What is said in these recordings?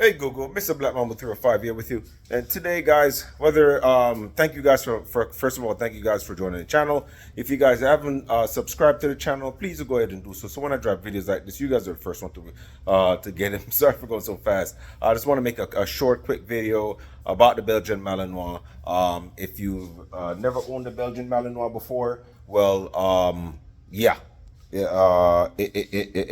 Hey Google, Mr. Black Mamba 305 here with you. And today, guys, thank you guys for first of all, thank you guys for joining the channel. If you guys haven't subscribed to the channel, please do go ahead and do so. So when I drop videos like this, you guys are the first one to get them. Sorry for going so fast. I just want to make a short, quick video about the Belgian Malinois. If you've never owned a Belgian Malinois before, well, yeah. I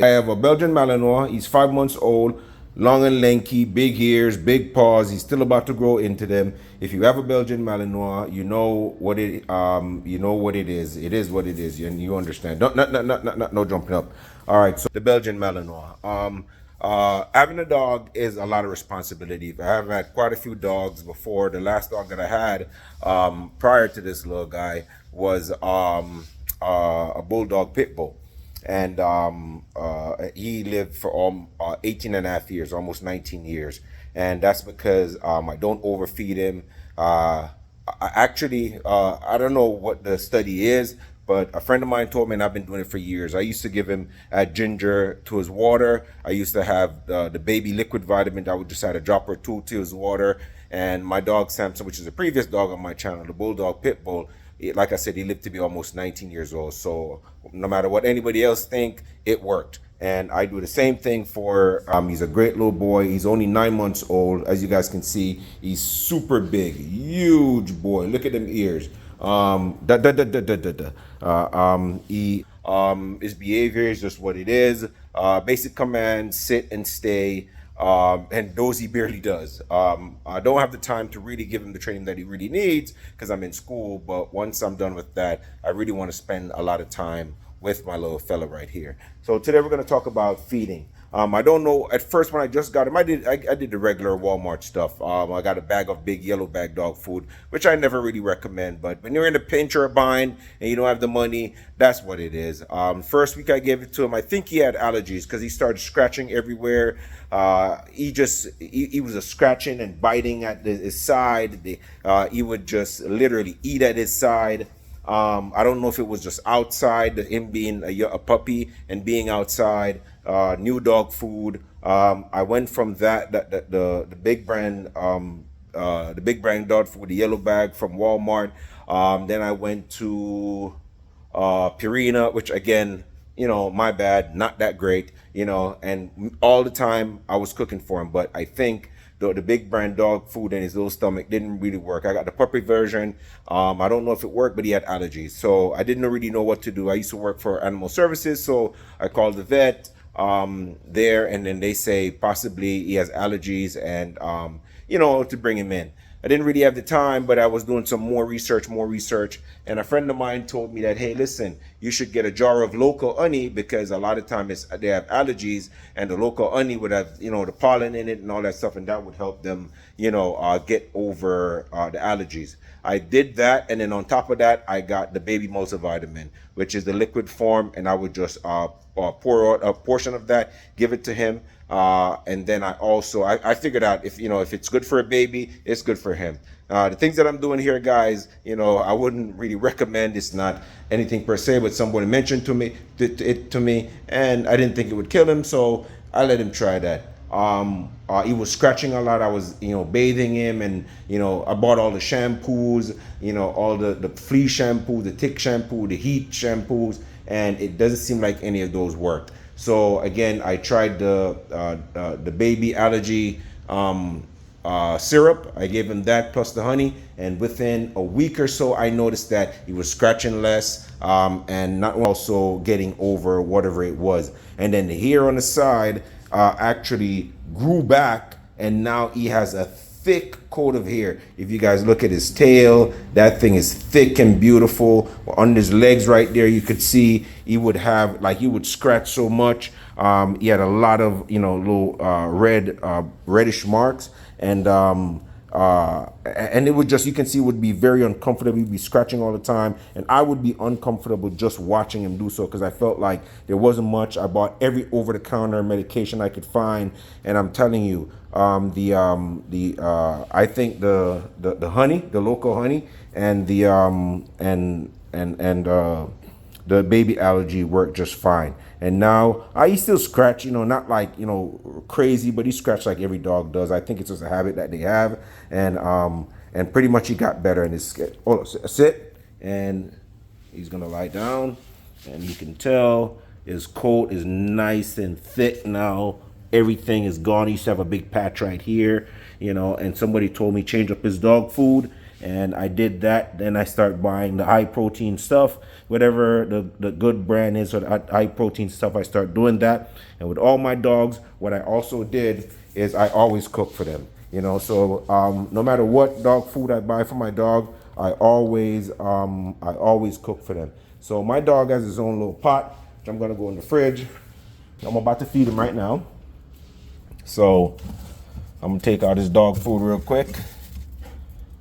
have a Belgian Malinois. He's 5 months old, long and lanky, big ears, big paws. He's still about to grow into them. If you have a Belgian Malinois, you know what it is. It is what it is, and you understand. No jumping up. All right, so the Belgian Malinois. Having a dog is a lot of responsibility. I have had quite a few dogs before. The last dog that I had prior to this little guy was a bulldog pit bull, and he lived for 18 and a half years, almost 19 years. And that's because I don't overfeed him. I don't know what the study is, but a friend of mine told me, and I've been doing it for years. I used to give him ginger to his water. I used to have the baby liquid vitamin. I would just add a drop or two to his water. And my dog Samson, which is a previous dog on my channel, the bulldog pit bull, like I said, he lived to be almost 19 years old. So no matter what anybody else think, it worked. And I do the same thing for, he's a great little boy. He's only 9 months old. As you guys can see, he's super big, huge boy. Look at them ears. His behavior is just what it is. Basic commands: sit and stay. And those he barely does. I don't have the time to really give him the training that he really needs because I'm in school. But once I'm done with that, I really want to spend a lot of time with my little fella right here. So today we're going to talk about feeding. I don't know. At first, when I just got him, I did the regular Walmart stuff. I got a bag of big yellow bag dog food, which I never really recommend. But when you're in a pinch or a bind and you don't have the money, that's what it is. First week I gave it to him, I think he had allergies because he started scratching everywhere. He was a scratching and biting at his side. He would just literally eat at his side. I don't know if it was just outside, him being a puppy and being outside. New dog food. I went from the big brand dog food, the yellow bag from Walmart. Then I went to Purina, which again, my bad, not that great, and all the time I was cooking for him. But I think the big brand dog food in his little stomach didn't really work. I got the puppy version. I don't know if it worked, but he had allergies. So I didn't really know what to do. I used to work for animal services, so I called the vet there, and then they say possibly he has allergies, and to bring him in. I didn't really have the time, but I was doing some more research, and a friend of mine told me that, hey, listen, you should get a jar of local honey because a lot of times they have allergies, and the local honey would have, the pollen in it and all that stuff, and that would help them, get over the allergies. I did that, and then on top of that, I got the baby multivitamin, which is the liquid form, and I would just pour out a portion of that, give it to him. And then I figured out if it's good for a baby, it's good for him. The things that I'm doing here, guys, I wouldn't really recommend. It's not anything per se, but somebody mentioned it to me, and I didn't think it would kill him, so I let him try that. He was scratching a lot. I was, bathing him, and I bought all the shampoos, all the flea shampoo, the tick shampoo, the heat shampoos, and it doesn't seem like any of those worked. So again, I tried the baby allergy syrup. I gave him that plus the honey, and within a week or so, I noticed that he was scratching less, and not also getting over whatever it was. And then the hair on the side actually grew back, and now he has a thick coat of hair. If you guys look at his tail, that thing is thick and beautiful. On his legs right there, you could see he would have, he would scratch so much. He had a lot of, little reddish marks, and it would just, you can see, would be very uncomfortable. He'd be scratching all the time, and I would be uncomfortable just watching him do so because I felt like there wasn't much. I bought every over-the-counter medication I could find, and I'm telling you, I think the honey, the local honey, and the baby allergy worked just fine. And now he still scratch, not like, crazy, but he scratched like every dog does. I think it's just a habit that they have. And pretty much he got better. And sit, and he's gonna lie down, and you can tell his coat is nice and thick now. Everything is gone. He used to have a big patch right here, and somebody told me change up his dog food, and I did that. Then I start buying the high protein stuff, whatever the good brand is, or the high protein stuff. I start doing that. And with all my dogs, what I also did is I always cook for them, so no matter what dog food I buy for my dog, I always cook for them. So my dog has his own little pot, which I'm gonna go in the fridge. I'm about to feed him right now. So I'm gonna take out his dog food real quick,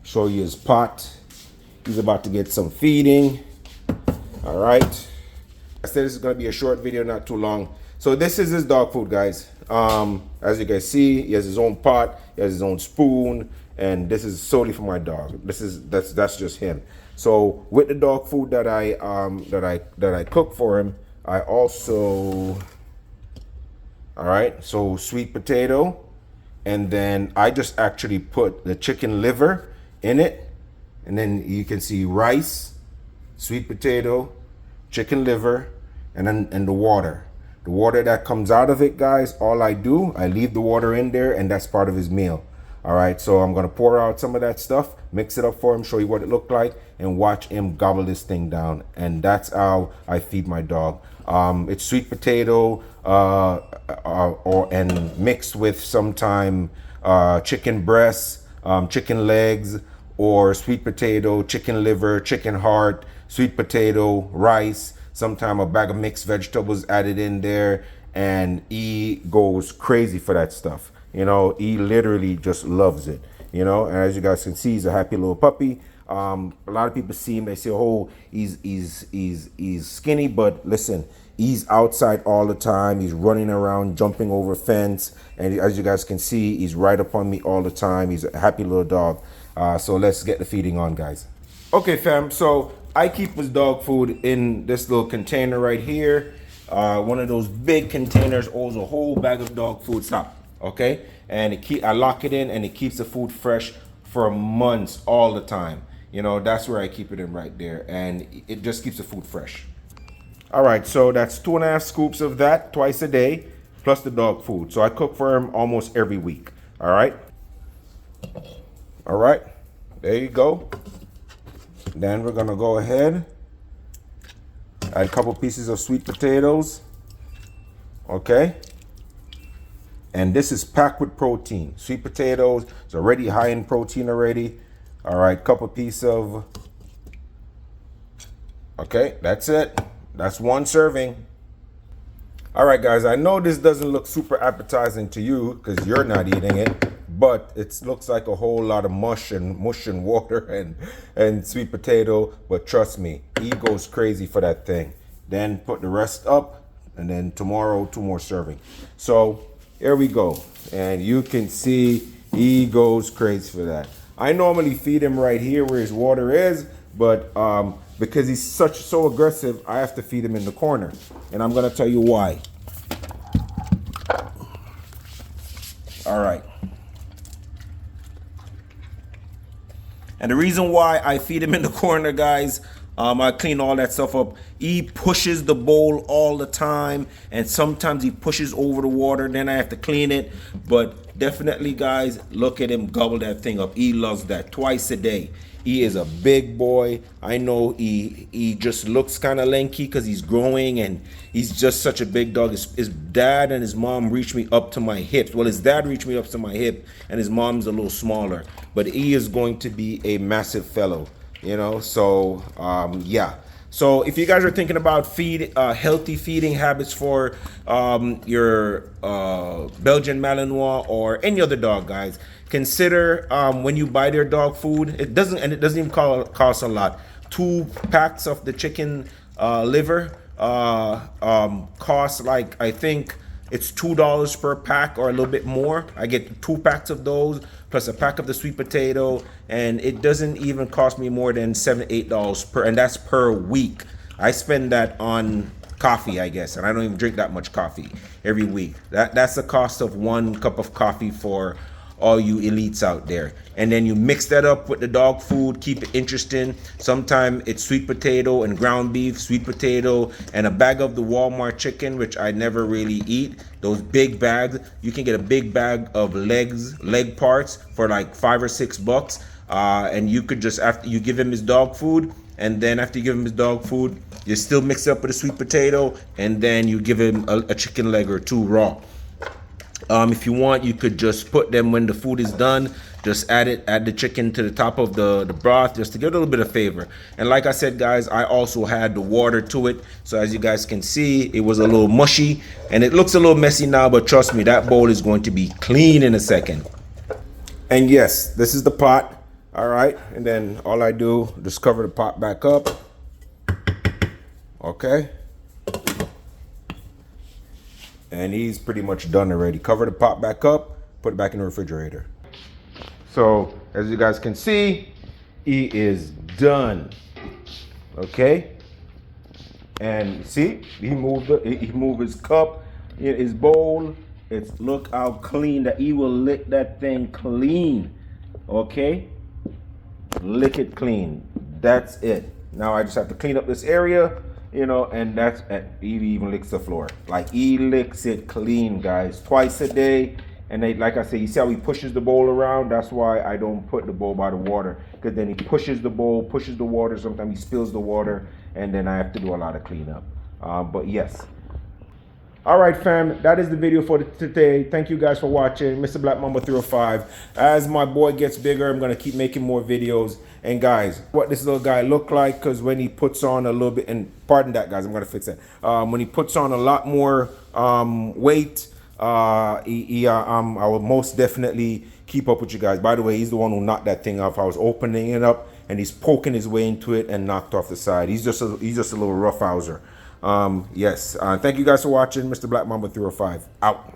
show you his pot. He's about to get some feeding. All right. I said this is gonna be a short video, not too long. So this is his dog food, guys. As you guys see, he has his own pot, he has his own spoon, and this is solely for my dog. That's just him. So with the dog food that I cook for him, I also, all right, so sweet potato, and then I just actually put the chicken liver in it, and then you can see rice, sweet potato, chicken liver, and then the water. The water that comes out of it, guys, all I do, I leave the water in there, and that's part of his meal. All right, so I'm gonna pour out some of that stuff, mix it up for him, show you what it looked like, and watch him gobble this thing down. And that's how I feed my dog. It's sweet potato, and mixed with sometime chicken breasts, chicken legs, or sweet potato, chicken liver, chicken heart, sweet potato, rice, sometime a bag of mixed vegetables added in there, and he goes crazy for that stuff. He literally just loves it. And as you guys can see, he's a happy little puppy. A lot of people see him, they say, oh, he's skinny, but listen, he's outside all the time. He's running around, jumping over fence, and as you guys can see, he's right up on me all the time. He's a happy little dog. So let's get the feeding on, guys. Okay, fam, so I keep his dog food in this little container right here. One of those big containers holds a whole bag of dog food. Stop. Okay, and I lock it in, and it keeps the food fresh for months all the time. That's where I keep it in, right there, and it just keeps the food fresh. All right, so that's 2.5 scoops of that twice a day, plus the dog food. So I cook for him almost every week. All right, there you go. Then we're gonna go ahead, add a couple pieces of sweet potatoes. Okay. And this is packed with protein. Sweet potatoes, it's already high in protein already. All right, couple pieces of, okay, that's it. That's one serving. All right, guys, I know this doesn't look super appetizing to you because you're not eating it, but it looks like a whole lot of mush and water and sweet potato. But trust me, he goes crazy for that thing. Then put the rest up, and then tomorrow, 2 more serving. So here we go, and you can see he goes crazy for that. I normally feed him right here where his water is, but because he's so aggressive, I have to feed him in the corner, and I'm gonna tell you why. All right. And the reason why I feed him in the corner, guys, I clean all that stuff up. He pushes the bowl all the time, and sometimes he pushes over the water. Then I have to clean it. But definitely, guys, look at him gobble that thing up. He loves that twice a day. He is a big boy. I know he just looks kind of lanky because he's growing, and he's just such a big dog. His dad and his mom reached me up to my hips. Well, his dad reached me up to my hip, and his mom's a little smaller. But he is going to be a massive fellow. So yeah. So if you guys are thinking about healthy feeding habits for your Belgian Malinois or any other dog, guys, consider when you buy their dog food, it doesn't even cost a lot. 2 packs of the chicken liver costs, like, I think it's $2 per pack or a little bit more. I get 2 packs of those plus a pack of the sweet potato, and it doesn't even cost me more than $7 to $8 per, and that's per week. I spend that on coffee, I guess, and I don't even drink that much coffee every week. That's the cost of 1 cup of coffee for all you elites out there. And then you mix that up with the dog food, keep it interesting. Sometimes it's sweet potato and ground beef, sweet potato, and a bag of the Walmart chicken, which I never really eat. Those big bags, you can get a big bag of leg parts for like $5 or $6. And you could just, after you give him his dog food, and then after you give him his dog food, you still mix it up with a sweet potato, and then you give him a chicken leg or 2 raw. If you want, you could just put them when the food is done. Just add the chicken to the top of the broth just to get a little bit of flavor. And like I said, guys, I also had the water to it. So as you guys can see, it was a little mushy and it looks a little messy now, but trust me, that bowl is going to be clean in a second. And yes, this is the pot. All right. And then all I do, just cover the pot back up. Okay. And he's pretty much done already. Cover the pot back up, put it back in the refrigerator. So as you guys can see, he is done. Okay. And see, he moved his cup, his bowl. It's look how clean that he will lick that thing clean. Okay. Lick it clean. That's it. Now I just have to clean up this area. You know, and that's he even licks the floor. Like he licks it clean, guys, twice a day. And they, like I said, you see how he pushes the bowl around? That's why I don't put the bowl by the water, because then he pushes the bowl, pushes the water. Sometimes he spills the water, and then I have to do a lot of cleanup. But yes. All right, fam, that is the video for today. Thank you guys for watching. Mr. Black Mamba 305. As my boy gets bigger, I'm going to keep making more videos. And guys, what this little guy look like, because when he puts on a little bit, and pardon that, guys, I'm going to fix that. When he puts on a lot more weight, I will most definitely keep up with you guys. By the way, he's the one who knocked that thing off. I was opening it up, and he's poking his way into it and knocked off the side. He's just a little roughhouser. Yes. Thank you guys for watching. Mr. Black Mamba 305 out.